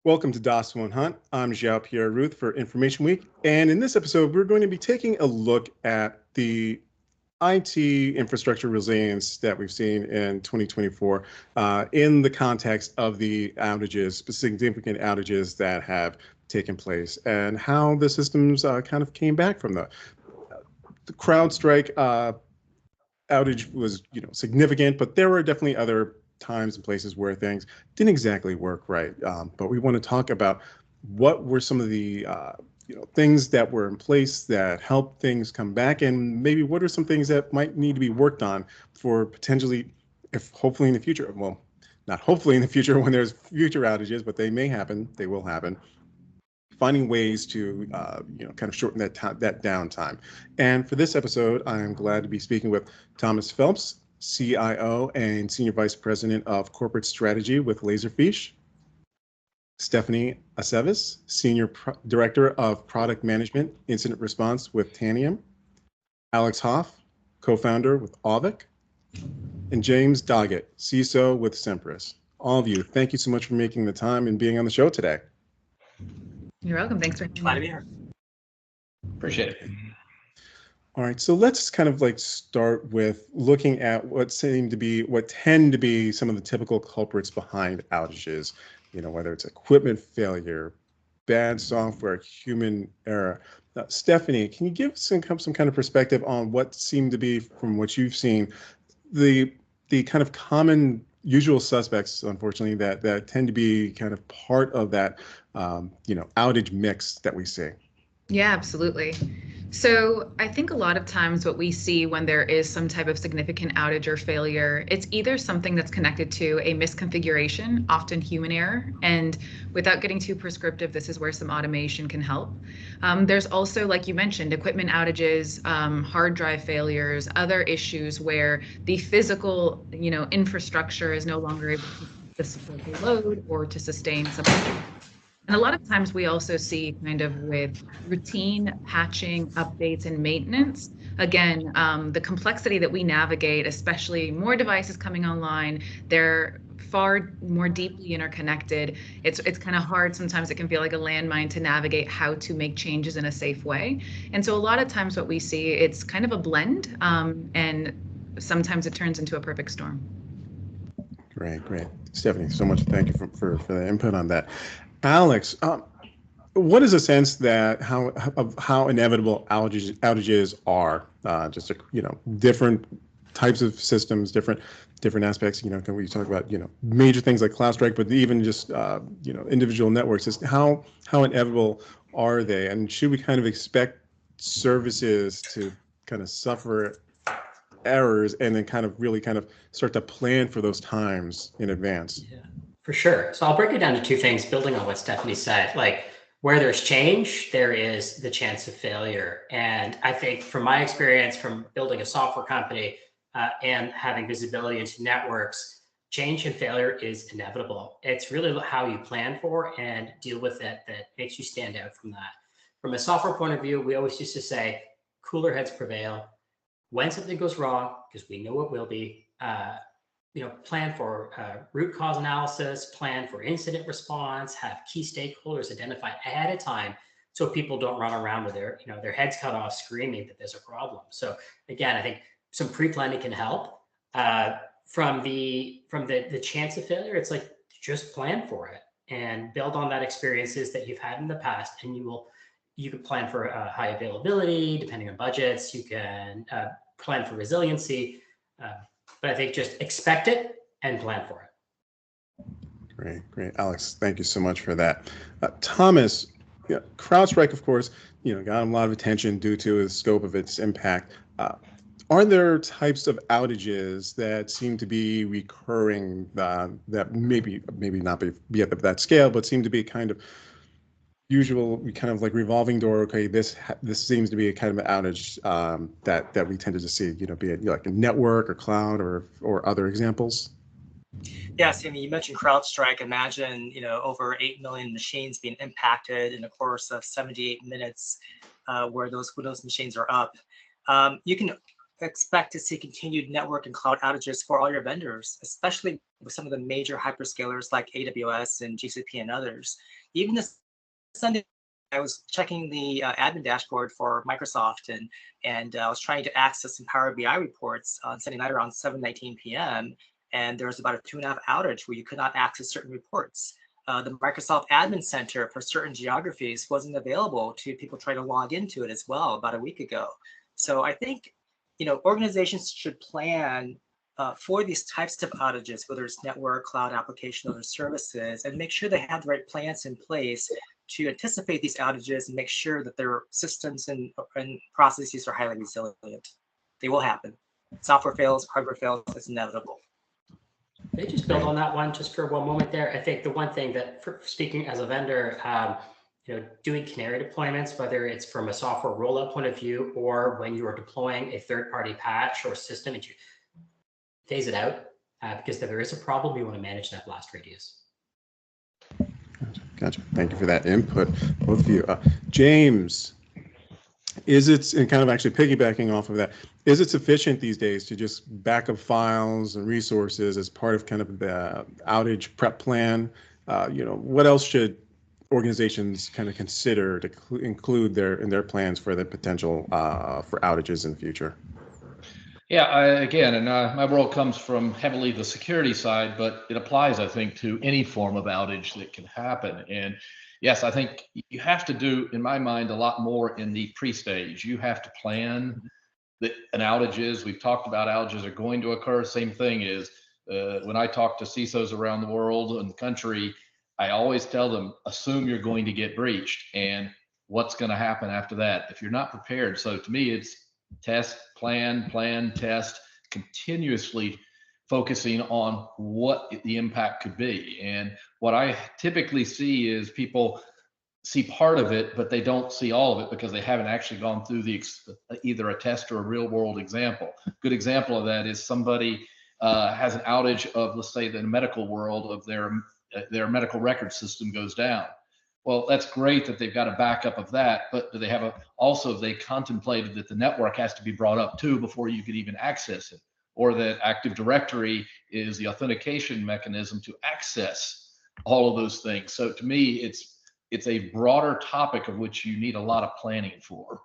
Welcome to DOS 1 Hunt. I'm Xiao Pierre Ruth for Information Week. And in this episode, we're going to be taking a look at the IT infrastructure resilience that we've seen in 2024 in the context of the outages, significant outages that have taken place, and how the systems kind of came back from the CrowdStrike outage was, significant, but there were definitely other times and places where things didn't exactly work right. But we want to talk about what were some of the things that were in place that helped things come back, and maybe what are some things that might need to be worked on for potentially, if hopefully in the future, well, not hopefully in the future when there's future outages, but they may happen, they will happen, finding ways to kind of shorten that downtime. And for this episode, I am glad to be speaking with Thomas Phelps, CIO and Senior Vice President of Corporate Strategy with Laserfiche, Stephanie Aceves, Senior Director of Product Management Incident Response with Tanium, Alex Hoff, Co-founder with Auvik, and James Doggett, CISO with Semperis. All of you, thank you so much for making the time and being on the show today. You're welcome. Thanks for glad to be here. Appreciate it. All right, so let's kind of start with looking at what tend to be some of the typical culprits behind outages. Whether it's equipment failure, bad software, human error. Now, Stephanie, can you give some kind of perspective on what seemed to be, from what you've seen, the kind of common usual suspects, unfortunately, that tend to be kind of part of that outage mix that we see? Yeah, absolutely. So I think a lot of times what we see when there is some type of significant outage or failure, it's either something that's connected to a misconfiguration, often human error. And without getting too prescriptive, this is where some automation can help. There's also, like you mentioned, equipment outages, hard drive failures, other issues where the physical, infrastructure is no longer able to support the load or to sustain something. And a lot of times we also see kind of with routine patching, updates, and maintenance, again, the complexity that we navigate, especially more devices coming online, they're far more deeply interconnected. It's kind of hard. Sometimes it can feel like a landmine to navigate how to make changes in a safe way. And so a lot of times what we see, it's kind of a blend, and sometimes it turns into a perfect storm. Great. Stephanie, so much. Thank you for the input on that. Alex, what is a sense that how inevitable outages are? Just different types of systems, different aspects. Can we talk about major things like CrowdStrike, but even just individual networks? Just how inevitable are they, and should we kind of expect services to kind of suffer errors and then kind of start to plan for those times in advance? Yeah. For sure. So I'll break it down to two things, building on what Stephanie said. Like, where there's change, there is the chance of failure. And I think from my experience from building a software company and having visibility into networks, change and failure is inevitable. It's really how you plan for and deal with it that makes you stand out from that. From a software point of view, we always used to say, cooler heads prevail. When something goes wrong, because we know it will be, plan for root cause analysis, plan for incident response, have key stakeholders identified ahead of time so people don't run around with their heads cut off screaming that there's a problem. So again, I think some pre-planning can help. From the chance of failure, it's like just plan for it and build on that experiences that you've had in the past, and you can plan for high availability depending on budgets. You can plan for resiliency. But I think just expect it and plan for it. Great. Alex, thank you so much for that. Thomas, CrowdStrike, of course, got a lot of attention due to the scope of its impact. Are there types of outages that seem to be recurring that maybe not be at that scale, but seem to be kind of usual, kind of like revolving door? Okay, this seems to be a kind of an outage that we tended to see, be it like a network or cloud or other examples. Yeah, Sammy, you mentioned CrowdStrike. Imagine, over 8 million machines being impacted in the course of 78 minutes, where those machines are up. You can expect to see continued network and cloud outages for all your vendors, especially with some of the major hyperscalers like AWS and GCP and others. Even this Sunday, I was checking the admin dashboard for Microsoft, and I was trying to access some Power BI reports on Sunday night around 7:19 p.m. And there was about a 2.5 outage where you could not access certain reports. The Microsoft Admin Center for certain geographies wasn't available to people trying to log into it as well about a week ago. So I think, organizations should plan for these types of outages, whether it's network, cloud application, or services, and make sure they have the right plans in place to anticipate these outages and make sure that their systems and processes are highly resilient. They will happen. Software fails, hardware fails, it's inevitable. Can I just build on that one just for one moment there? I think the one thing that, speaking as a vendor, doing canary deployments, whether it's from a software rollout point of view or when you are deploying a third-party patch or system, and you phase it out because if there is a problem, you want to manage that blast radius. Gotcha. Thank you for that input, both of you. James, and kind of actually piggybacking off of that, is it sufficient these days to just back up files and resources as part of kind of the outage prep plan? What else should organizations kind of consider to include in their plans for the potential for outages in the future? Yeah, my world comes from heavily the security side, but it applies, I think, to any form of outage that can happen. And yes, I think you have to do, in my mind, a lot more in the pre-stage. You have to plan that an outage is. We've talked about outages are going to occur. Same thing is when I talk to CISOs around the world and the country, I always tell them, assume you're going to get breached and what's going to happen after that if you're not prepared. So to me, it's test, plan, test, continuously focusing on what the impact could be. And what I typically see is people see part of it, but they don't see all of it because they haven't actually gone through either a test or a real world example. Good example of that is somebody has an outage of, let's say, the medical world of their medical record system goes down. Well, that's great that they've got a backup of that, but do they have they contemplated that the network has to be brought up too before you could even access it, or that Active Directory is the authentication mechanism to access all of those things. So to me, it's a broader topic of which you need a lot of planning for.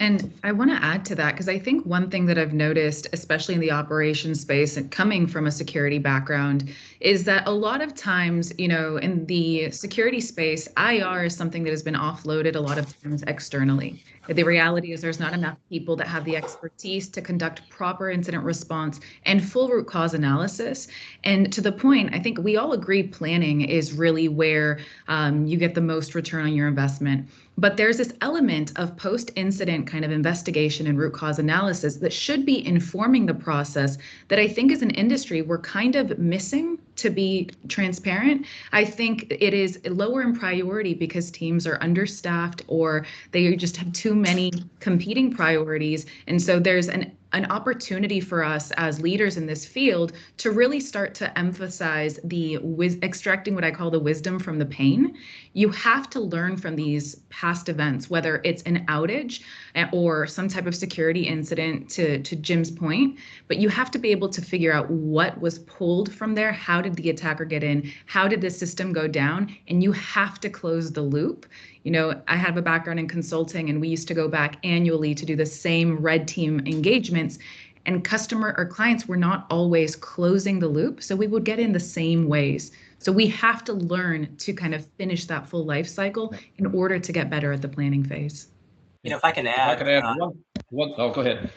And I want to add to that because I think one thing that I've noticed, especially in the operations space and coming from a security background, is that a lot of times, in the security space, IR is something that has been offloaded a lot of times externally. The reality is there's not enough people that have the expertise to conduct proper incident response and full root cause analysis. And to the point, I think we all agree planning is really where you get the most return on your investment. But there's this element of post-incident kind of investigation and root cause analysis that should be informing the process that I think as an industry we're kind of missing, to be transparent. I think it is lower in priority because teams are understaffed or they just have too many competing priorities. And so there's an opportunity for us as leaders in this field to really start to emphasize extracting what I call the wisdom from the pain. You have to learn from these past events, whether it's an outage or some type of security incident, to Jim's point, but you have to be able to figure out what was pulled from there. How did the attacker get in? How did the system go down? And you have to close the loop. I have a background in consulting, and we used to go back annually to do the same red team engagements, and customer or clients were not always closing the loop. So we would get in the same ways. So we have to learn to kind of finish that full life cycle in order to get better at the planning phase. If I can add, go ahead.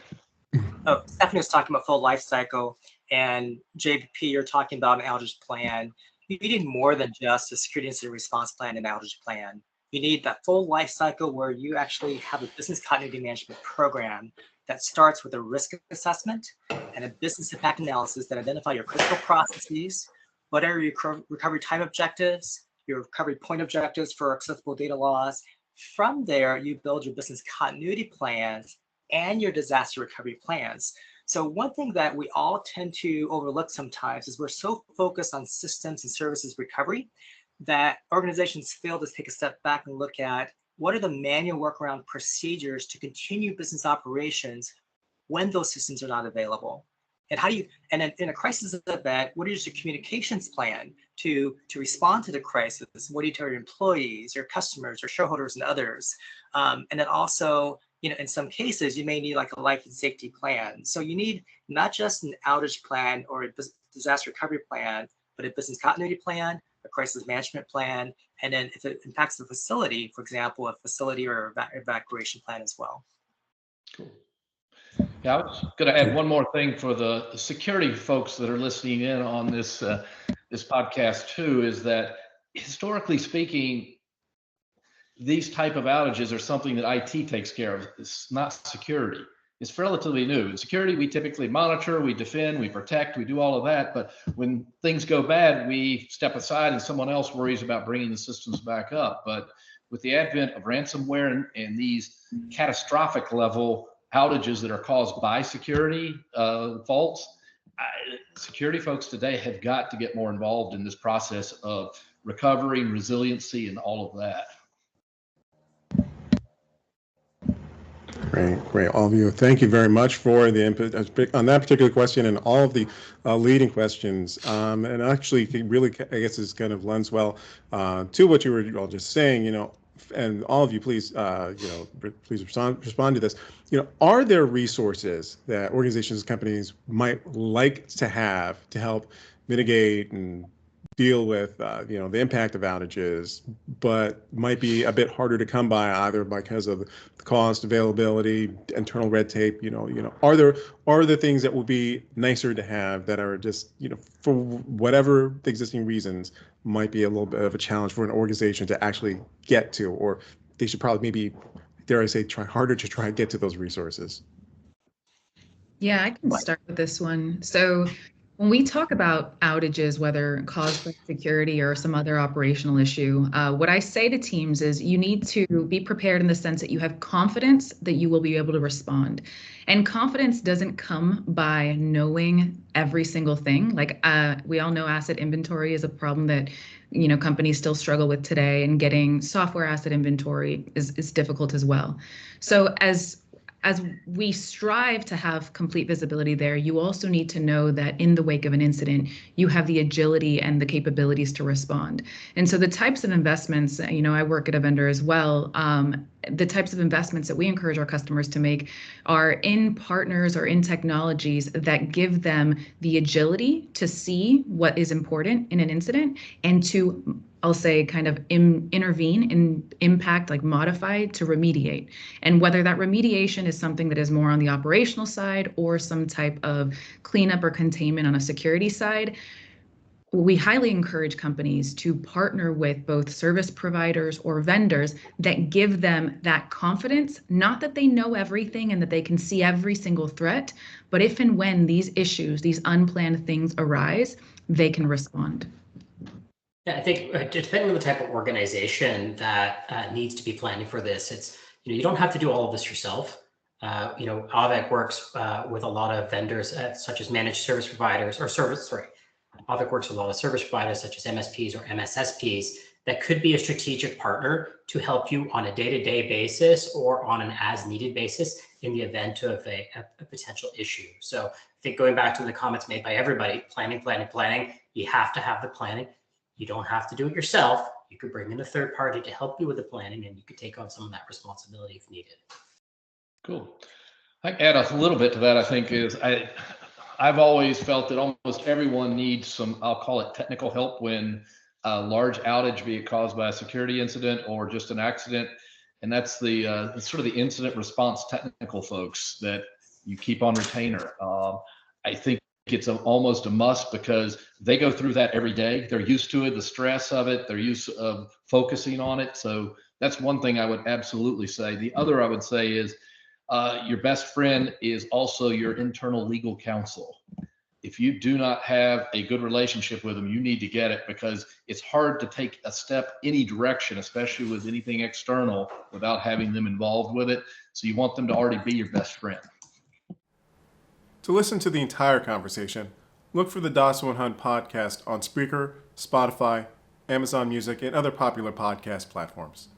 Stephanie was talking about full life cycle, and JP, you're talking about an outage plan. You need more than just a security incident response plan and outage plan. You need that full life cycle where you actually have a business continuity management program that starts with a risk assessment and a business impact analysis that identify your critical processes, what are your recovery time objectives, your recovery point objectives for accessible data loss. From there, you build your business continuity plans and your disaster recovery plans. So one thing that we all tend to overlook sometimes is we're so focused on systems and services recovery that organizations fail to take a step back and look at what are the manual workaround procedures to continue business operations when those systems are not available. And how do you, and in a crisis event, what is your communications plan to respond to the crisis? What do you tell your employees, your customers, your shareholders, and others? And then also, in some cases, you may need like a life and safety plan. So you need not just an outage plan or a disaster recovery plan, but a business continuity plan, a crisis management plan, and then if it impacts the facility, for example, a facility or evacuation plan as well. Cool. Yeah, I was going to add one more thing for the security folks that are listening in on this this podcast too, is that historically speaking, these type of outages are something that IT takes care of. It's not security. It's relatively new. In security, we typically monitor, we defend, we protect, we do all of that. But when things go bad, we step aside and someone else worries about bringing the systems back up. But with the advent of ransomware and these catastrophic level outages that are caused by security faults, security folks today have got to get more involved in this process of recovery and resiliency and all of that. Great. All of you, thank you very much for the input on that particular question and all of the leading questions. And actually, really, I guess, this kind of lends well to what you were all just saying. And all of you, please, please respond to this. Are there resources that organizations and companies might like to have to help mitigate and deal with the impact of outages, but might be a bit harder to come by either because of the cost, availability, internal red tape? Are there things that would be nicer to have that are just for whatever the existing reasons might be a little bit of a challenge for an organization to actually get to, or they should probably maybe, dare I say, try harder to try and get to those resources? Yeah, I can start with this one. So when we talk about outages, whether caused by security or some other operational issue, what I say to teams is you need to be prepared in the sense that you have confidence that you will be able to respond. And confidence doesn't come by knowing every single thing. Like we all know asset inventory is a problem that companies still struggle with today, and getting software asset inventory is difficult as well. So as we strive to have complete visibility there, you also need to know that in the wake of an incident, you have the agility and the capabilities to respond. And so the types of investments, I work at a vendor as well, the types of investments that we encourage our customers to make are in partners or in technologies that give them the agility to see what is important in an incident and to, I'll say, kind of intervene and impact, like modify to remediate. And whether that remediation is something that is more on the operational side or some type of cleanup or containment on a security side, we highly encourage companies to partner with both service providers or vendors that give them that confidence, not that they know everything and that they can see every single threat, but if and when these issues, these unplanned things arise, they can respond. Yeah, I think depending on the type of organization that needs to be planning for this, it's you don't have to do all of this yourself. Auvik works with a lot of vendors such as managed service providers Auvik works with a lot of service providers such as MSPs or MSSPs that could be a strategic partner to help you on a day-to-day basis or on an as-needed basis in the event of a potential issue. So I think going back to the comments made by everybody, planning, you have to have the planning. You don't have to do it yourself. You could bring in a third party to help you with the planning, and you could take on some of that responsibility if needed. Cool. I add a little bit to that. I think I've always felt that almost everyone needs some, I'll call it technical help when a large outage, be it caused by a security incident or just an accident. And that's the sort of the incident response technical folks that you keep on retainer. I think it's almost a must because they go through that every day. They're used to it, the stress of it, they're used to focusing on it. So that's one thing I would absolutely say. The other I would say is your best friend is also your internal legal counsel. If you do not have a good relationship with them, you need to get it, because it's hard to take a step any direction, especially with anything external, without having them involved with it. So you want them to already be your best friend. To listen to the entire conversation, look for the DOS1 Hunt podcast on Spreaker, Spotify, Amazon Music, and other popular podcast platforms.